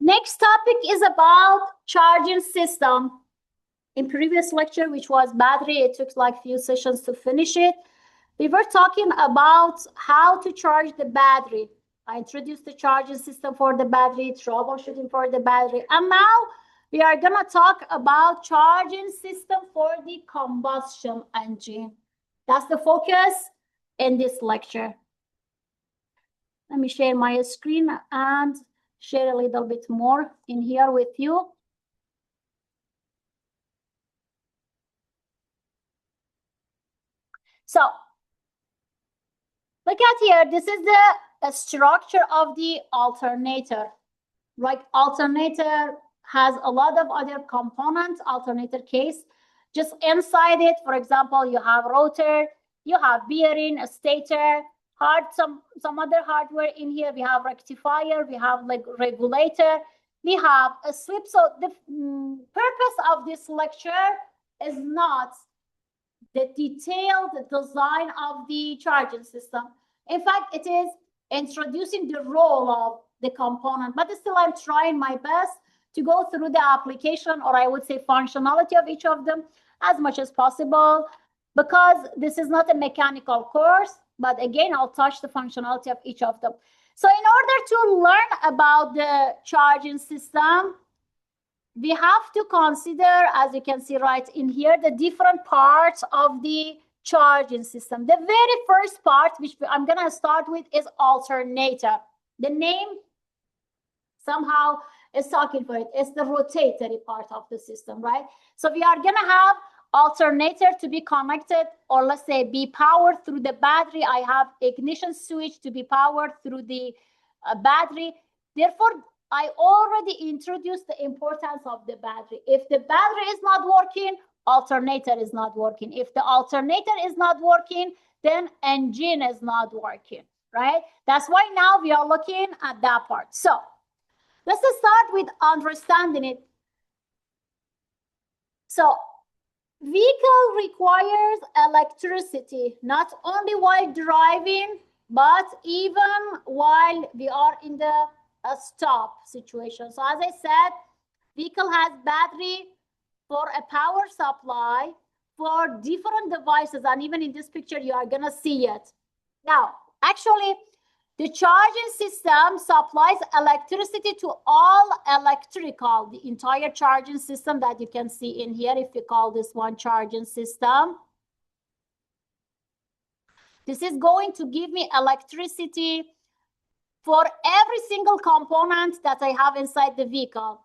Next topic is about charging system. In previous lecture, which was battery, it took like few sessions to finish it. We were talking about how to charge the battery. I introduced the charging system for the battery, troubleshooting for the battery. And now we are going to talk about charging system for the combustion engine. That's the focus in this lecture. Let me share my screen and share a little bit more in here with you. So look at here. This is the structure of the alternator. Like alternator has a lot of other components, alternator case. Just inside it, for example, you have rotor, you have bearing, a stator, some other hardware in here. We have rectifier, we have like regulator, we have a slip. So the purpose of this lecture is not the detailed design of the charging system. In fact, it is introducing the role of the component, but still I'm trying my best to go through the application, or I would say functionality of each of them as much as possible, because this is not a mechanical course, but again, I'll touch the functionality of each of them. So in order to learn about the charging system, we have to consider, as you can see right in here, the different parts of the charging system. The very first part, which I'm going to start with, is alternator. The name somehow is talking for it. It's the rotatory part of the system, right? So we are going to have alternator to be connected, or let's say be powered through the battery. I have ignition switch to be powered through the battery. Therefore, I already introduced the importance of the battery. If the battery is not working, alternator is not working. If the alternator is not working, then engine is not working, right? That's why now we are looking at that part. So let's start with understanding it. So vehicle requires electricity, not only while driving, but even while we are in the stop situation. So as I said, vehicle has battery for a power supply for different devices, and even in this picture you are gonna see it. Now actually the charging system supplies electricity to all electrical, the entire charging system that you can see in here. If you call this one charging system, this is going to give me electricity for every single component that I have inside the vehicle.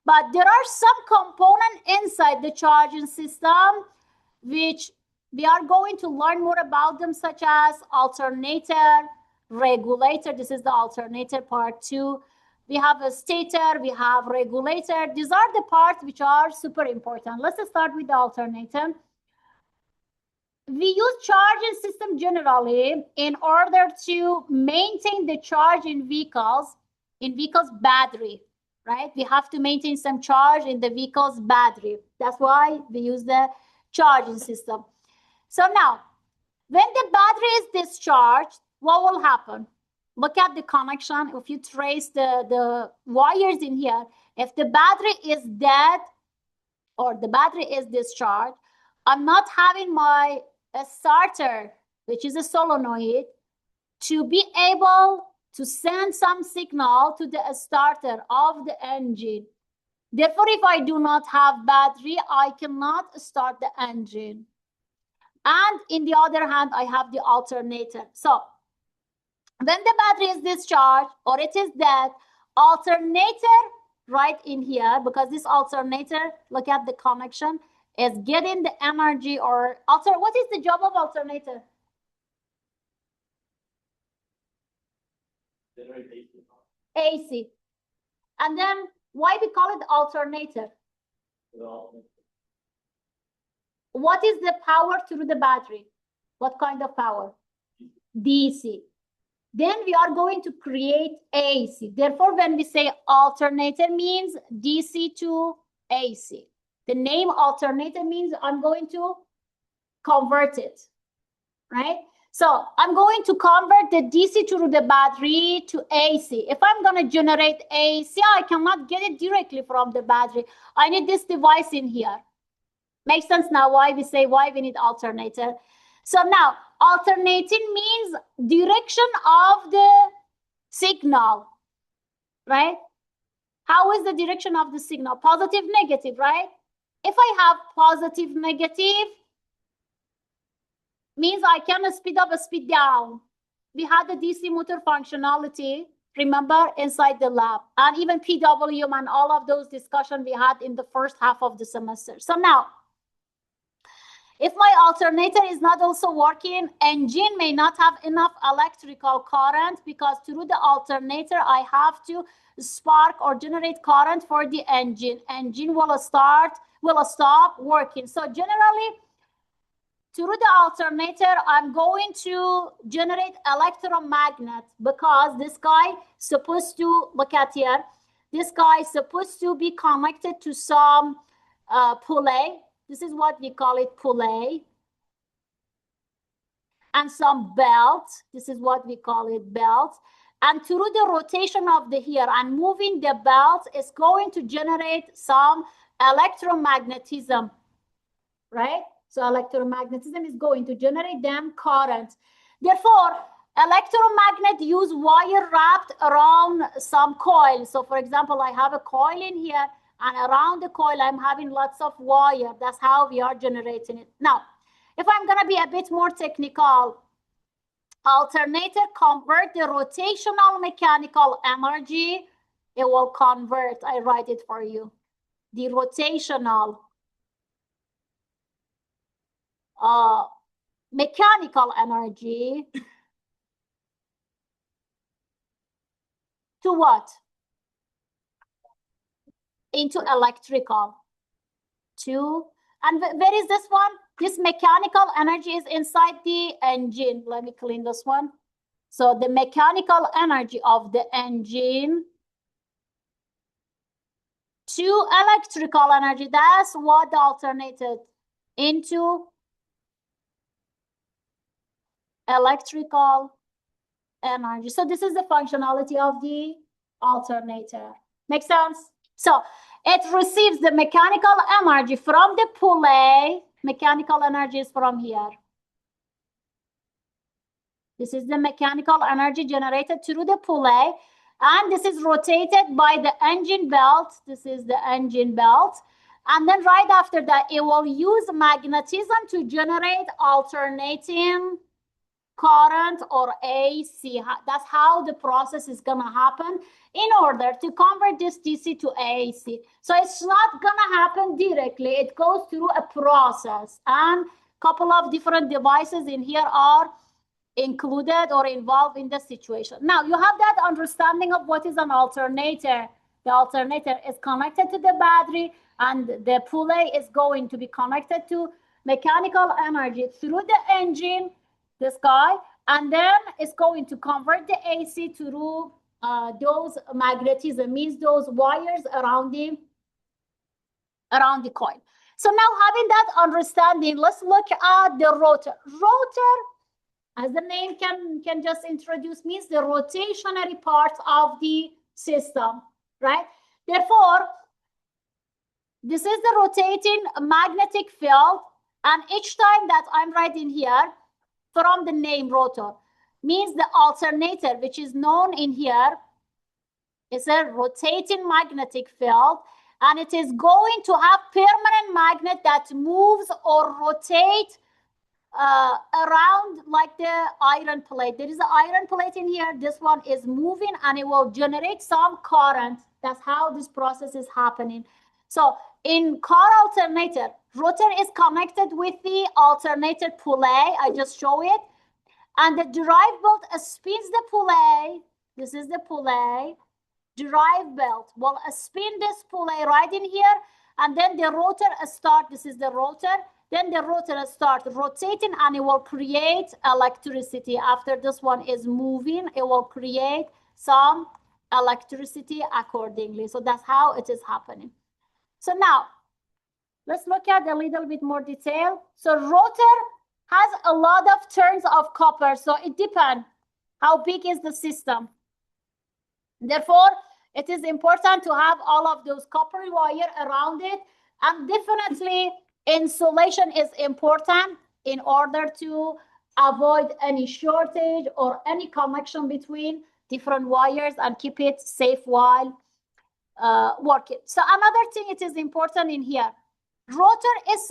But there are some components inside the charging system which we are going to learn more about them, such as alternator, regulator. This is the alternator part 2. We have a stator, we have regulator. These are the parts which are super important. Let's start with the alternator. We use charging system generally in order to maintain the charge in vehicles battery, right? We have to maintain some charge in the vehicle's battery. That's why we use the charging system. So now, when the battery is discharged, what will happen? Look at the connection. If you trace the wires in here, if the battery is dead or the battery is discharged, I'm not having my starter, which is a solenoid, to be able to send some signal to the starter of the engine. Therefore, if I do not have battery, I cannot start the engine. And in the other hand, I have the alternator. So when the battery is discharged or it is dead, alternator right in here, because this alternator, look at the connection, is getting the energy or what is the job of alternator? AC. And then why we call it alternator? What is the power through the battery? What kind of power? DC. Then we are going to create AC. Therefore, when we say alternator, means DC to AC. The name alternator means I'm going to convert it, right? So I'm going to convert the DC through the battery to AC. If I'm going to generate AC, I cannot get it directly from the battery. I need this device in here. Makes sense now why we say why we need alternator. So now alternating means direction of the signal, right? How is the direction of the signal? Positive, negative, right? If I have positive, negative, means I can speed up or speed down. We had the DC motor functionality, remember, inside the lab, and even PWM and all of those discussions we had in the first half of the semester. So now, if my alternator is not also working, engine may not have enough electrical current because through the alternator, I have to spark or generate current for the engine. Engine will stop working. So generally, through the alternator, I'm going to generate electromagnet because this guy supposed to, look at here, this guy is supposed to be connected to some pulley. This is what we call it, pulley. And some belt. This is what we call it, belt. And through the rotation of the here and moving the belt is going to generate some electromagnetism, right? So electromagnetism is going to generate them current. Therefore, electromagnet use wire wrapped around some coil. So for example, I have a coil in here and around the coil, I'm having lots of wire. That's how we are generating it. Now, if I'm going to be a bit more technical, alternator convert the rotational mechanical energy. It will convert, I write it for you, the rotational mechanical energy to what? Into electrical. And where is this one? This mechanical energy is inside the engine. Let me clean this one. So the mechanical energy of the engine to electrical energy, that's what the alternated into electrical energy. So this is the functionality of the alternator. Make sense? So it receives the mechanical energy from the pulley. Mechanical energy is from here. This is the mechanical energy generated through the pulley. And this is rotated by the engine belt. This is the engine belt. And then right after that, it will use magnetism to generate alternating current or AC. That's how the process is going to happen in order to convert this DC to AC. So it's not going to happen directly. It goes through a process, and a couple of different devices in here are included or involved in the situation. Now you have that understanding of what is an alternator. The alternator is connected to the battery, and the pulley is going to be connected to mechanical energy through the engine, this guy, and then it's going to convert the AC through those magnetism, means those wires around the coil. So now having that understanding, let's look at the rotor. Rotor, as the name can just introduce, means the rotationary part of the system, right? Therefore, this is the rotating magnetic field, and each time that I'm writing here from the name rotor means the alternator, which is known in here, is a rotating magnetic field, and it is going to have permanent magnet that moves or rotate around like the iron plate. There is an iron plate in here. This one is moving and it will generate some current. That's how this process is happening. So in car alternator, rotor is connected with the alternator pulley. I just show it. And the drive belt spins the pulley. This is the pulley. Drive belt will spin this pulley right in here. And then the rotor start. This is the rotor. Then the rotor starts rotating and it will create electricity. After this one is moving, it will create some electricity accordingly. So that's how it is happening. So now, let's look at a little bit more detail. So rotor has a lot of turns of copper, so it depends how big is the system. Therefore, it is important to have all of those copper wire around it, and definitely insulation is important in order to avoid any shortage or any connection between different wires and keep it safe while working. So another thing it is important in here, rotor is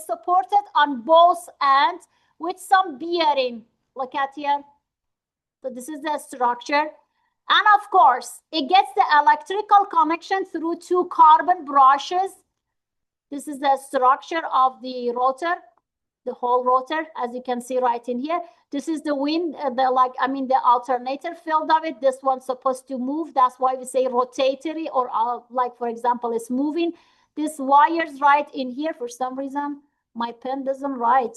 supported on both ends with some bearing. Look at here. So this is the structure. And of course, it gets the electrical connection through two carbon brushes. This is the structure of the rotor, the whole rotor, as you can see right in here. This is the wind, the alternator field of it. This one's supposed to move. That's why we say rotatory, or like, for example, it's moving. This wires right in here, for some reason, my pen doesn't write.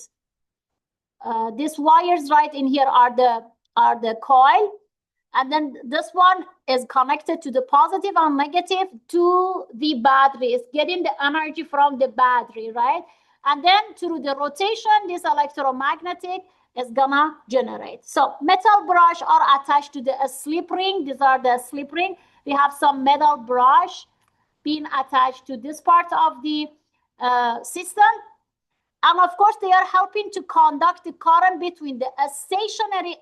These wires right in here are the coil. And then this one is connected to the positive and negative to the battery. It's getting the energy from the battery, right? And then through the rotation, this electromagnetic is gonna generate. So metal brush are attached to the slip ring. These are the slip ring. We have some metal brush being attached to this part of the system. And of course, they are helping to conduct the current between the stationary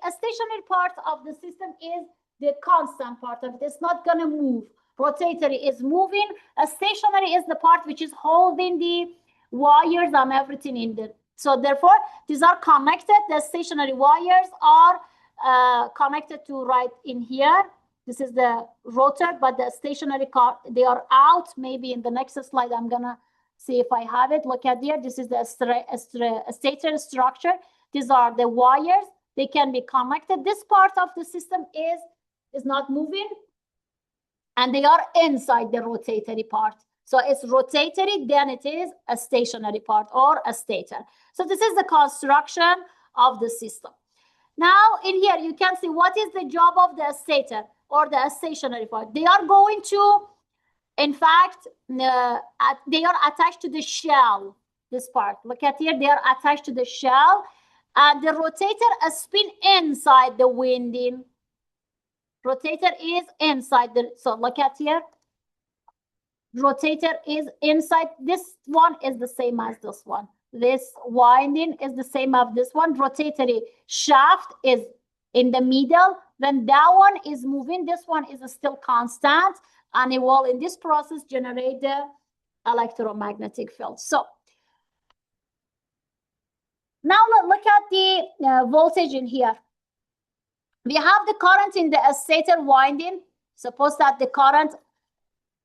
part of the system is the constant part of it. It's not going to move. Rotatory is moving. A stationary is the part which is holding the wires and everything in there. So therefore, these are connected. The stationary wires are connected to right in here. This is the rotor, but the stationary they are out. Maybe in the next slide, I'm going to see if I have it. Look at there. This is the stator structure. These are the wires. They can be connected. This part of the system is not moving, and they are inside the rotatory part. So it's rotatory, then it is a stationary part or a stator. So this is the construction of the system. Now in here, you can see what is the job of the stator or the stationary part. They are going to, in fact, they are attached to the shell, this part. Look at here, they are attached to the shell. And the rotator is spin inside the winding. Rotator is inside so look at here. Rotator is inside. This one is the same as this one. This winding is the same as this one. Rotatory shaft is in the middle. When that one is moving, this one is still constant. And it will, in this process, generate the electromagnetic field. So now look at the voltage in here. We have the current in the stator winding. Suppose that the current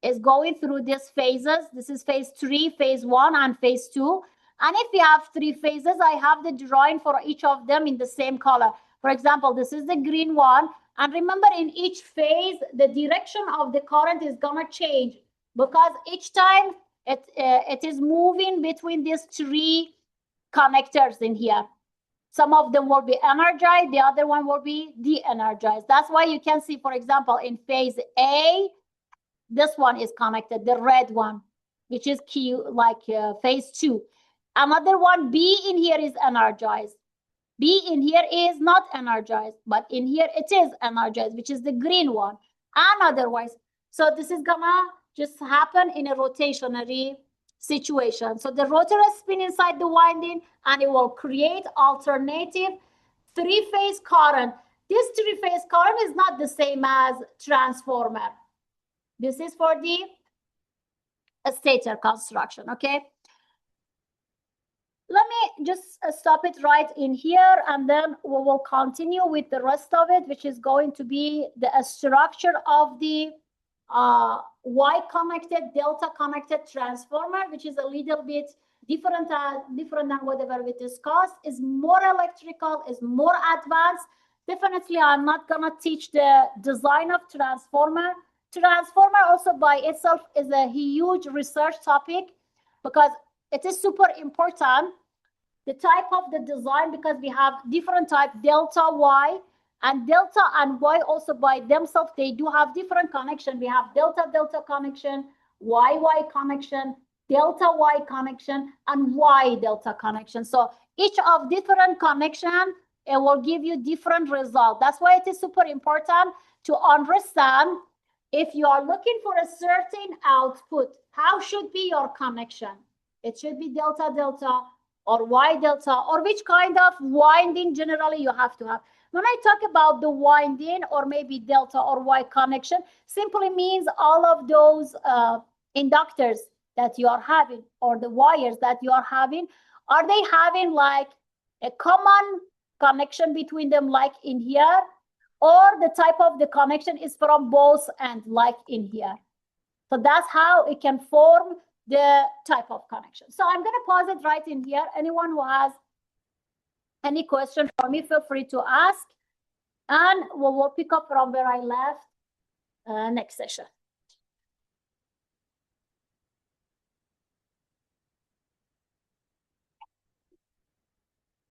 is going through these phases. This is phase 3, phase 1, and phase 2. And if we have 3 phases, I have the drawing for each of them in the same color. For example, this is the green one. And remember, in each phase, the direction of the current is going to change because each time it is moving between these 3 connectors in here. Some of them will be energized, the other one will be de-energized. That's why you can see, for example, in phase A, this one is connected, the red one, which is phase 2. Another one, B in here, is energized. B in here is not energized, but in here it is energized, which is the green one, and otherwise. So this is gonna just happen in a rotationary situation. So the rotor is spin inside the winding, and it will create alternative 3-phase current. This 3-phase current is not the same as transformer. This is for the stator construction, okay? Let me just stop it right in here, and then we will continue with the rest of it, which is going to be the structure of the Y-connected, delta-connected transformer, which is a little bit different than whatever we discussed. Is more electrical, is more advanced. Definitely, I'm not going to teach the design of transformer. Transformer also by itself is a huge research topic because it is super important, the type of the design, because we have different type, delta Y, and delta and Y also by themselves, they do have different connection. We have delta connection, Y connection, delta Y connection, and Y delta connection. So each of different connection, it will give you different result. That's why it is super important to understand if you are looking for a certain output, how should be your connection? It should be delta delta or Y delta, or which kind of winding generally you have to have. When I talk about the winding or maybe delta or Y connection, simply means all of those inductors that you are having or the wires that you are having, are they having like a common connection between them like in here, or the type of the connection is from both ends like in here? So that's how it can form the type of connection. So I'm going to pause it right in here. Anyone who has any question for me, feel free to ask, and we'll pick up from where I left next session.